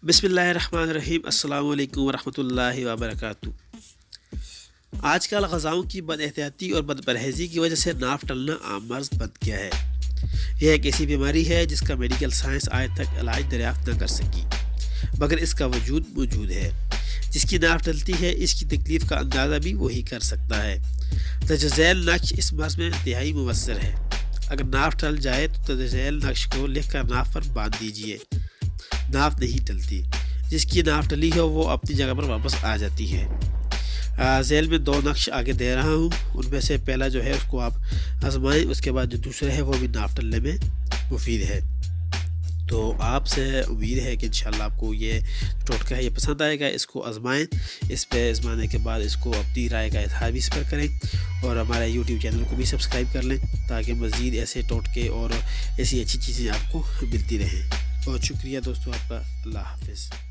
बिस्मिल्लाहिर्रहमानिर्रहीम। अस्सलाम वालेकुम वरहमतुल्लाहि वबरकातुहू। आजकल ग़ज़ाओं की बदएहतियाती और बदपरहेज़ी की वजह से नाफ टलना आम मर्ज़ बन गया है। यह एक ऐसी बीमारी है जिसका मेडिकल साइंस आज तक इलाज दरियाफ़्त न कर सकी, मगर इसका वजूद मौजूद है। जिसकी नाफ टलती है, इसकी तकलीफ़ का अंदाज़ा भी वही कर सकता है। तजज़ैल नक्श इस मर्ज़ में इंतहाई मुवस्सर है। अगर नाफ टल जाए तो तजज़ैल नक्श को लिख कर नाफ पर बांध दीजिए। नाफ नहीं टलती, जिसकी नाफ टली हो वो अपनी जगह पर वापस आ जाती है। झैल में 2 नक्श आगे दे रहा हूँ, उनमें से पहला जो है उसको आप आजमाएं, उसके बाद जो दूसरा है वो भी नाफ टलने में मुफीद है। तो आपसे उम्मीद है कि इंशाल्लाह आपको ये टोटका है ये पसंद आएगा। इसको आजमाएं, इस पे आजमाने के बाद इसको अपनी राय का इज़हार भी इस पर करें और हमारे यूट्यूब चैनल को भी सब्सक्राइब कर लें ताकि मज़ीद ऐसे टोटके और ऐसी अच्छी चीज़ें आपको मिलती रहें। बहुत शुक्रिया दोस्तों आपका। अल्लाह हाफ़िज़।